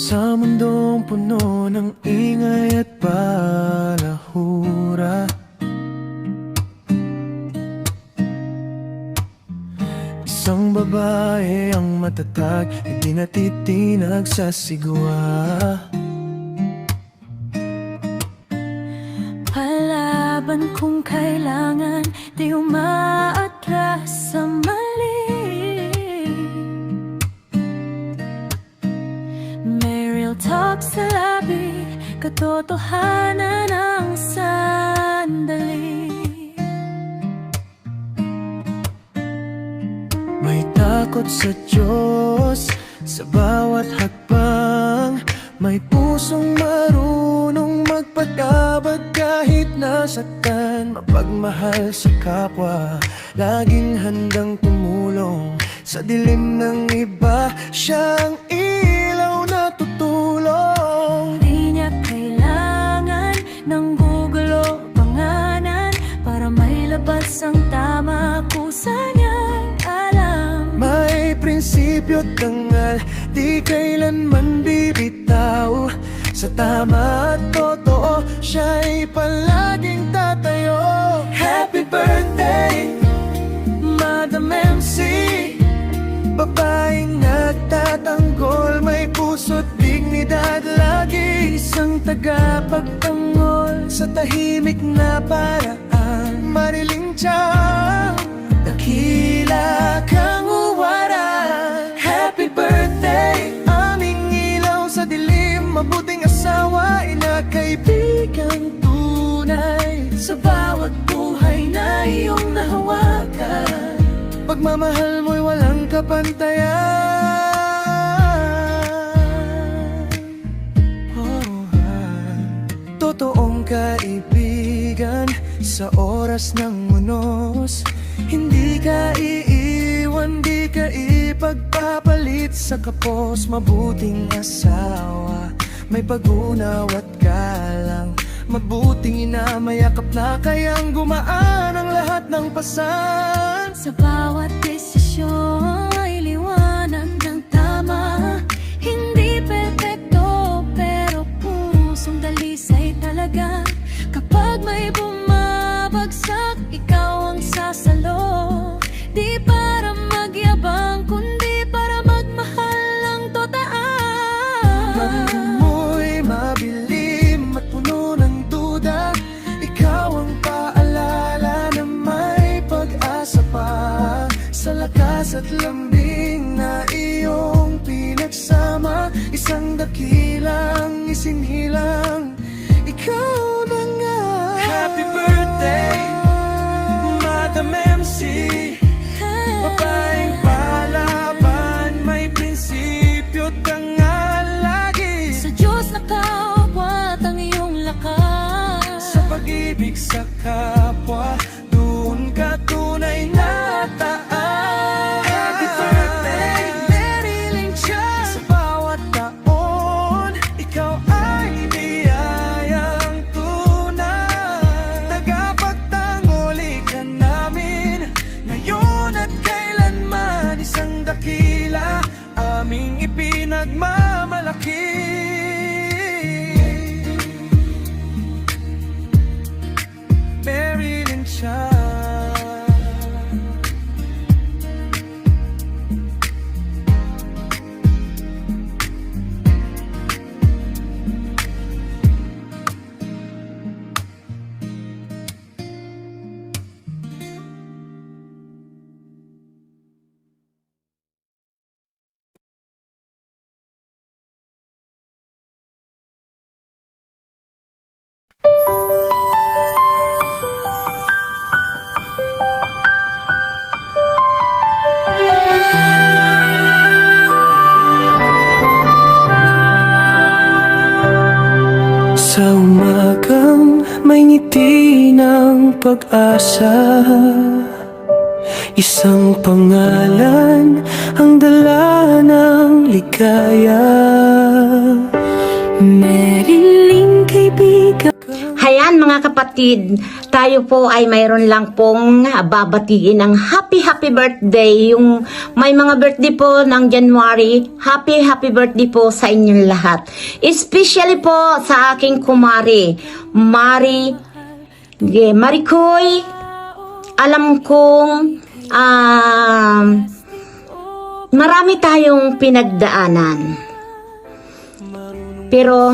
Sa mundong puno ng ingay at balahura, isang babae ang matatag, hindi natitinag sa sigwa. Palaban kung kailangan, di umaatras sa mali. May real talk sa labi, katotohanan ang sandali. May takot sa Diyos sa bawat hakbang, may pusong marunong magpatabag kahit nasaktan. Mapagmahal sa kapwa, laging handang tumulong. Sa dilim ng iba, siyang ilaw na tutulong. Di niya kailangan ng gugulo panganan para may labas ang tama, kusa niyang alam. May prinsipyo at dangal, di kailanman bibitaw. Sa tama at totoo, siya'y palaging tatayo. Happy birthday, Madam MC, babaeng nagtatanggol, may puso't dignidad lagi. Isang tagapagtanggol sa tahimik na paraan. Mariling Chang, dakila kang uwaran. Happy birthday, aming ilaw sa dilim, mabuting asawa, ina kaibigang tunay. Sa bawat buhay na iyong nahawakan, pagmamahal mo'y walang kapantayan. Totoong kaibigan sa oras ng unos, hindi ka iiwan, di ka ipagpapalit sa kapos. Mabuting asawa, may pag-unaw at galang, mabuting ina, mayakap na kayang gumaan ang lahat ng pasan. Sa bawat desisyon ay liwanag ng tama. Hindi perpekto pero pusong dalisay talaga. Kapag may bumabagsak, ikaw ang sasalo. Di para magyabang, kundi para magmahal ng totaan. Mo'y mabilim at puno ng duda, ikaw ang paalala na may pag-asa pa. Sa lakas at lambing na iyong pinagsama, isang dakilang isinhilang, ikaw na nga. Happy birthday, Madam MC, babaeng palaban, may prinsipyo dangal lagi. Sa Diyos nakawat ang iyong lakas. Sa pag-ibig sa kapwa, doon ka tunay na taas. Happy birthday, Marilyn Chia. Sa bawat taon, ikaw ay biyayang tunay. Tagapagtanggol ka namin, ngayon at kailanman. Isang dakila, aming ipinagmamalaki. Marilyn Chia. Sa umagang may ngiti ng pag-asa, isang pangalan ang dala ng ligaya. Marilyn kaibigan. Hayaan Ayan mga kapatid, tayo po ay mayroon lang pong babatiin ng happy birthday. Yung may mga birthday po ng January, happy birthday po sa inyong lahat. Especially po sa aking kumari, Maricoy. Alam kong marami tayong pinagdaanan. Pero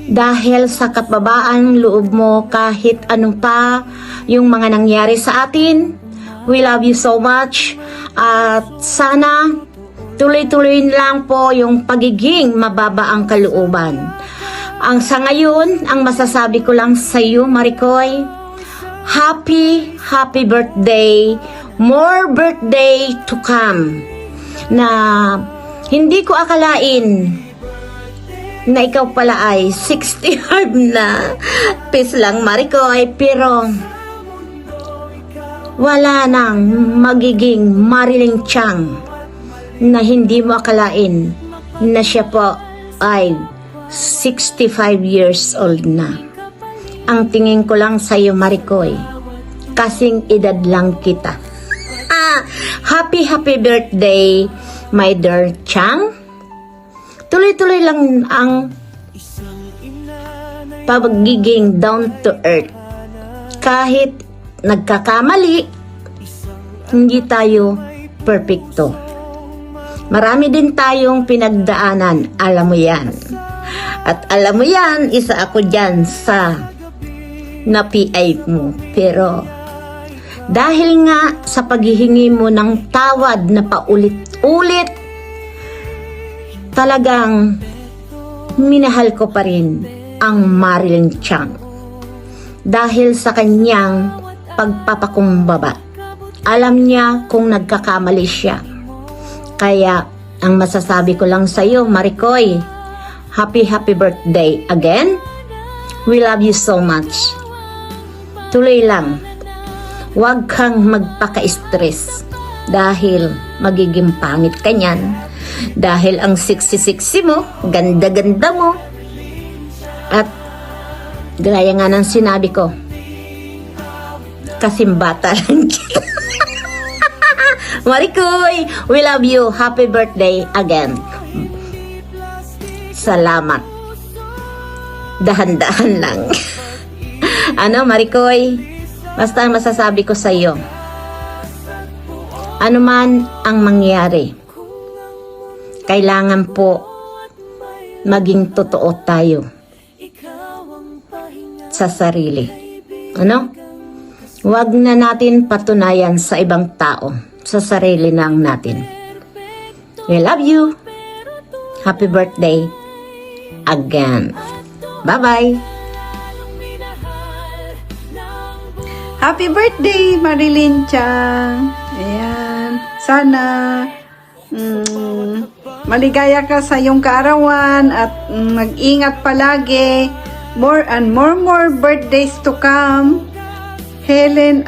dahil sa kababaan loob mo kahit ano pa yung mga nangyari sa atin, we love you so much. At sana tuloy-tuloy lang po yung pagiging mababa ang kalooban. Ang sa ngayon, ang masasabi ko lang sa iyo, Maricoy, happy birthday. More birthday to come. Na hindi ko akalain na ikaw pala ay 65 na. Peace lang, Maricoy. Pero wala nang magiging Marilyn Chang na hindi mo akalain na siya po ay 65 years old na. Ang tingin ko lang sa iyo, Maricoy, kasing edad lang kita. Happy birthday, my dear Chang. Tuloy-tuloy lang ang pagiging down to earth. Kahit nagkakamali, hindi tayo perfecto. Marami din tayong pinagdaanan, alam mo yan. At alam mo yan, isa ako dyan sa na-PI mo. Pero dahil nga sa paghihingi mo ng tawad na paulit-ulit, talagang minahal ko pa rin ang Marilyn Chang. Dahil sa kanyang pagpapakumbaba. Alam niya kung nagkakamali siya. Kaya ang masasabi ko lang sa iyo, Maricoy, happy birthday again. We love you so much. Tuloy lang. Huwag kang magpaka-stress dahil magiging pangit ka niyan. Dahil ang sexy mo, ganda-ganda mo. At gaya nga ng sinabi ko, kasim bata lang kita. Maricoy, we love you. Happy birthday again. Salamat. Dahan-dahan lang. Ano, Maricoy? Basta ang masasabi ko sa iyo, ano man ang mangyari, kailangan po maging totoo tayo sa sarili. Ano? Huwag na natin patunayan sa ibang tao, sa sarili lang natin. We love you. Happy birthday again. Bye-bye. Happy birthday, Marilyn Chang. Ayan. Sana maligaya ka sa iyong kaarawan at mag-ingat palagi. More and more birthdays to come. Helen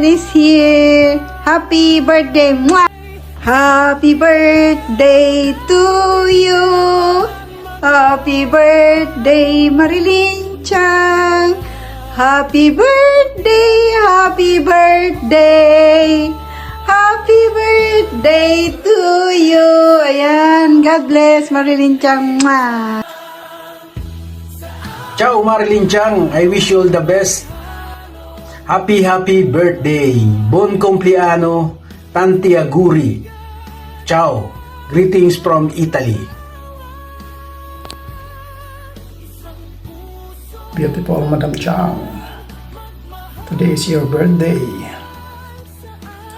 is here. Happy birthday. Mwah! Happy birthday to you. Happy birthday, Marilyn Chang. Happy birthday, happy birthday. Happy birthday to you. Ayan, God bless, Marilyn Chang. Mwah! Ciao Marilyn Chang, I wish you all the best. Happy birthday. Buon compleanno, tanti auguri. Ciao. Greetings from Italy. Beautiful Madam Chang, today is your birthday.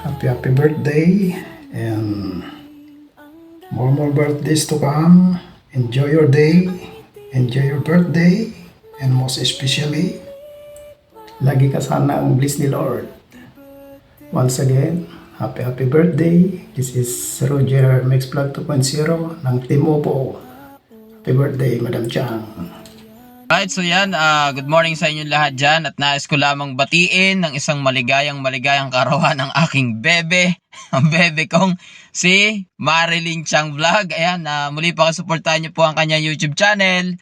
Happy birthday, and more birthdays to come. Enjoy your day, enjoy your birthday, and most especially, lagi ka sana ang bliss ni Lord. Once again, happy birthday. This is Roger Mix Vlog 2.0 ng Team Opo. Happy birthday, Madam Chang. Right, so yan, good morning sa inyong lahat dyan at nais ko lamang batiin ng isang maligayang karawan ng aking bebe, ang bebe kong si Marilyn Chang Vlog. Ayan, muli pa suportahan niyo po ang kanyang YouTube channel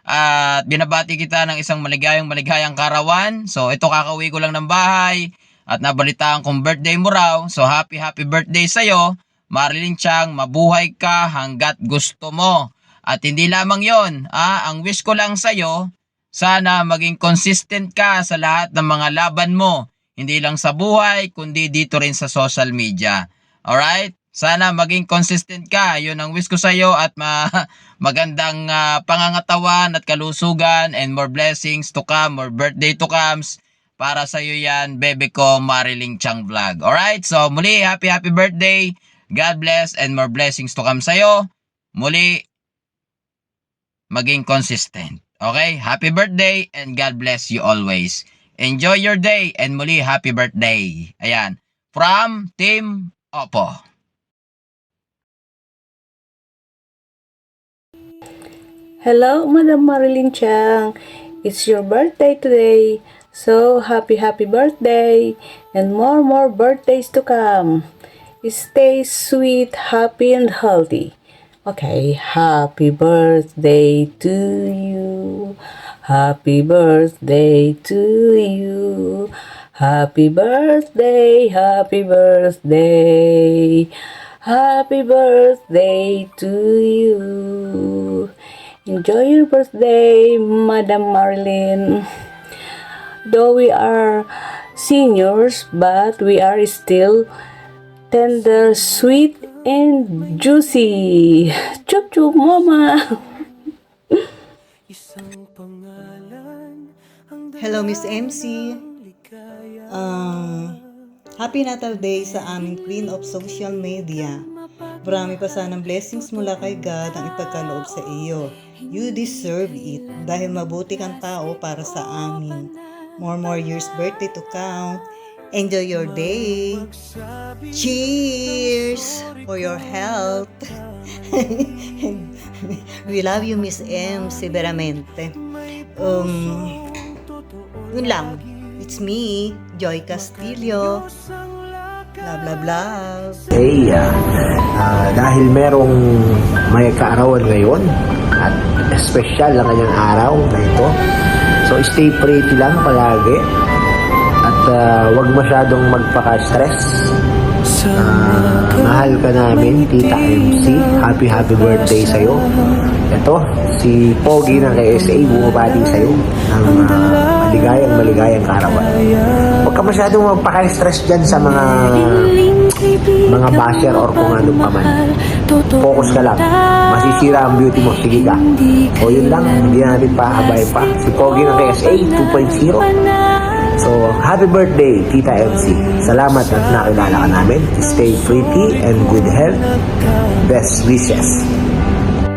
At binabati kita ng isang maligayang karawan. So ito kakauwi ko lang ng bahay at nabalitaan kong birthday mo raw. So happy birthday sa'yo. Marilyn Chang, mabuhay ka hanggat gusto mo. At hindi lamang yon, ang wish ko lang sa'yo, sana maging consistent ka sa lahat ng mga laban mo. Hindi lang sa buhay, kundi dito rin sa social media. Alright? Sana maging consistent ka. Yun ang wish ko sa iyo at magandang pangangatawan at kalusugan and more blessings to come, more birthday to comes. Para sa iyo yan, bebe ko, Marilyn Chang Vlog. Alright? So muli, happy birthday. God bless and more blessings to come sa iyo. Muli, maging consistent. Okay? Happy birthday and God bless you always. Enjoy your day and muli, happy birthday. Ayan. From Team Oppo. Hello, Madam Marilyn Chang. It's your birthday today. So, happy birthday. And more birthdays to come. Stay sweet, happy, and healthy. Okay, happy birthday to you. Happy birthday to you. Happy birthday, happy birthday. Happy birthday to you. Enjoy your birthday, Madam Marilyn. Though we are seniors, but we are still tender, sweet, and juicy. Chup chup, mama. Hello, Miss MC. Happy Natal Day sa aming Queen of Social Media. Marami pa sanang blessings mula kay God ang ipagkaloob sa iyo. You deserve it dahil mabuti kang tao para sa amin. More years birthday to count. Enjoy your day. Cheers for your health. We love you, Miss M. Severamente. Yun lang. It's me, Joy Castillo. Love, love, love. Hey, dahil merong may kaarawan ngayon at special ang kanyang araw na ito. So stay pretty lang palagi at wag masyadong magpaka-stress. Mahal ka namin, Tita MC. Happy birthday sa'yo. Ito, si Pogi ng KSA bumabati sa'yo ng maligayang kaarawan. Huwag ka masyadong magpaka-stress dyan sa mga basher or kung ano pa man. Focus ka lang. Masisira ang beauty mo. Sige ka. O yun lang, hindi natin pahabay pa. Si Pogi ng KSA 2.0. So, happy birthday, Tita MC. Salamat at nakilala ka namin. Stay pretty and good health. Best wishes.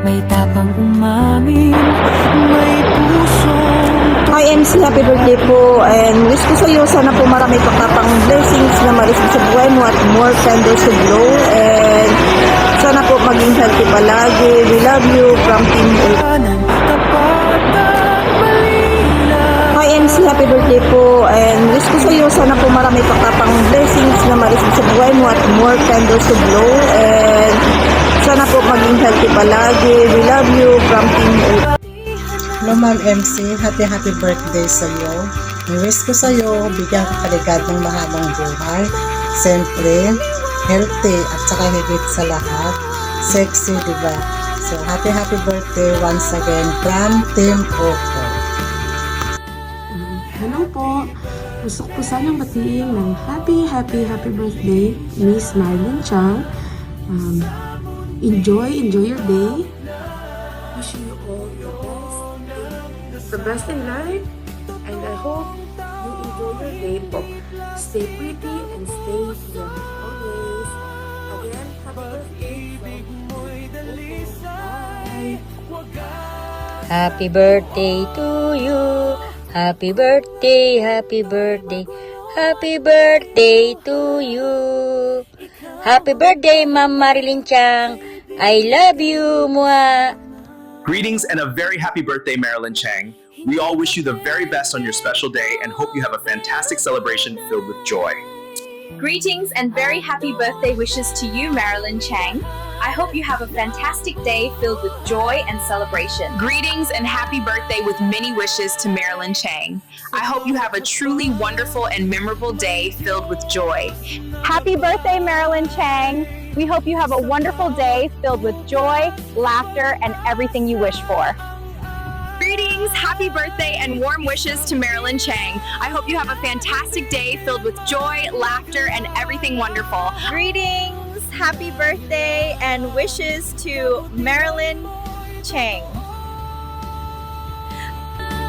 May tapang umamin, may pusong Hi MC, happy birthday po. And wish ko sa iyo, sana po marami pang blessings na marisip sa buhay mo at more candles to blow. And sana po maging healthy palagi. We love you from Team kanan, tapat at malinaw. Hi MC, happy birthday po. And wish ko sa iyo, sana po marami pang blessings na marisip sa buhay mo at more candles to blow. And sana po maging healthy palagi. We love you from Team Hello, Ma'am MC. Happy birthday sa iyo. I-wish ko sa iyo, bigyan ka kaligad ng mahabang buhay. Siyempre, healthy at saka higit sa lahat, sexy, diba? So, happy birthday once again from Team Oppo. Hello po. Gusto ko po sanang batiin ng happy birthday, Miss Marilyn Chang. Enjoy your day. Wishing you all the best in life, and I hope you enjoy your day po. Stay pretty and stay young always. Again, happy birthday. Bye. Happy birthday to you. Happy birthday, happy birthday. Happy birthday to you. Happy birthday, Ma'am Marilyn Chang. I love you, Mua. Greetings and a very happy birthday, Marilyn Chang. We all wish you the very best on your special day and hope you have a fantastic celebration filled with joy. Greetings and very happy birthday wishes to you, Marilyn Chang. I hope you have a fantastic day filled with joy and celebration. Greetings and happy birthday with many wishes to Marilyn Chang. I hope you have a truly wonderful and memorable day filled with joy. Happy birthday, Marilyn Chang. We hope you have a wonderful day filled with joy, laughter, and everything you wish for. Greetings, happy birthday, and warm wishes to Marilyn Chang. I hope you have a fantastic day filled with joy, laughter, and everything wonderful. Greetings, happy birthday, and wishes to Marilyn Chang.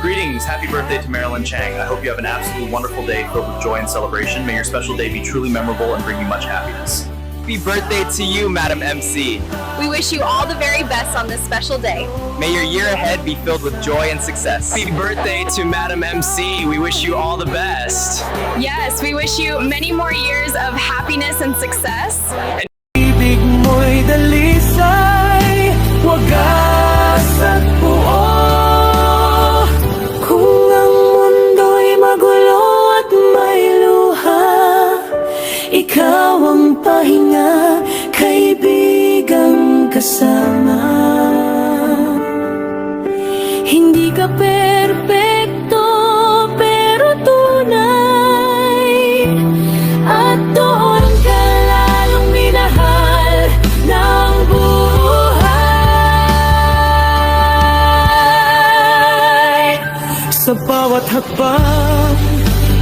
Greetings, happy birthday to Marilyn Chang. I hope you have an absolutely wonderful day filled with joy and celebration. May your special day be truly memorable and bring you much happiness. Happy birthday to you, Madam MC. We wish you all the very best on this special day. May your year ahead be filled with joy and success. Happy birthday to Madam MC. We wish you all the best. Yes, we wish you many more years of happiness and success. Ibig mo'y dalisay, wagas at buo. Kung ang mundo'y magulo at may luha, ikaw ang pahinga, kaibigang kasama. Hindi ka perpekto, pero tunay. At doon ka lalong minahal ng buhay. Sa bawat hakbang,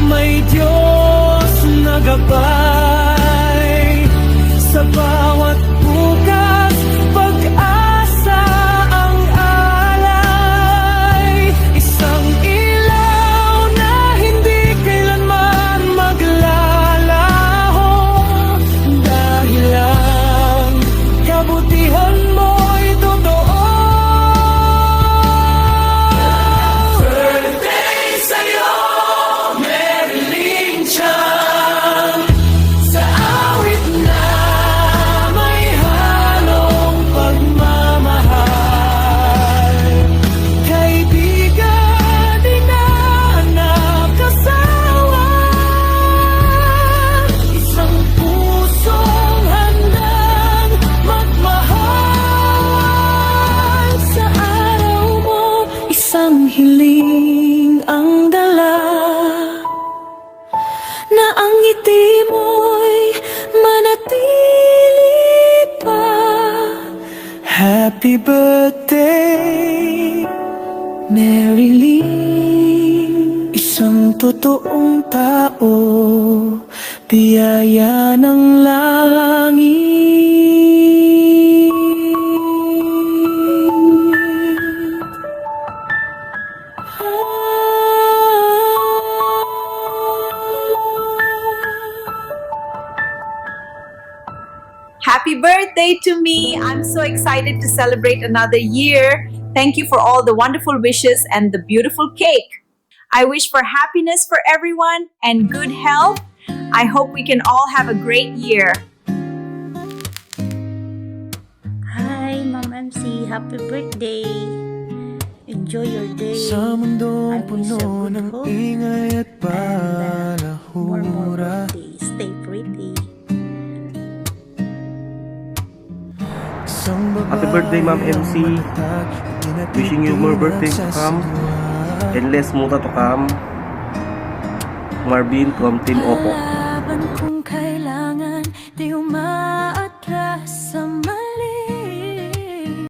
may Diyos na gabay. Sa bawat bukas, pag-asa ang alay. Isang ilaw na hindi kailanman maglalaho. Dahil ang kabutihan mo'y totoo. Birthday sa'yo, Marilyn Chang. Sa awit na may halong pagmamahal, kaibigan, inaanak, kasawa. Isang pusong handang magmahal. Sa araw mo, isang hiling ang dala, na ang ngiti mo'y manatili pa. Happy birthday, Marilyn. Isang totoong tao, biyaya ng langit. Happy birthday to me! I'm so excited to celebrate another year. Thank you for all the wonderful wishes and the beautiful cake. I wish for happiness for everyone and good health. I hope we can all have a great year. Hi, Ma'am MC. Happy birthday. Enjoy your day. Sa mundong I wish you puno good ng health ingay at more balahura. birthday. Stay pretty. Happy birthday, Ma'am MC. Wishing you more birthdays to come and less muta to come. Marvin from Team Oppo. Kalaban kung kailangan, di umaatras sa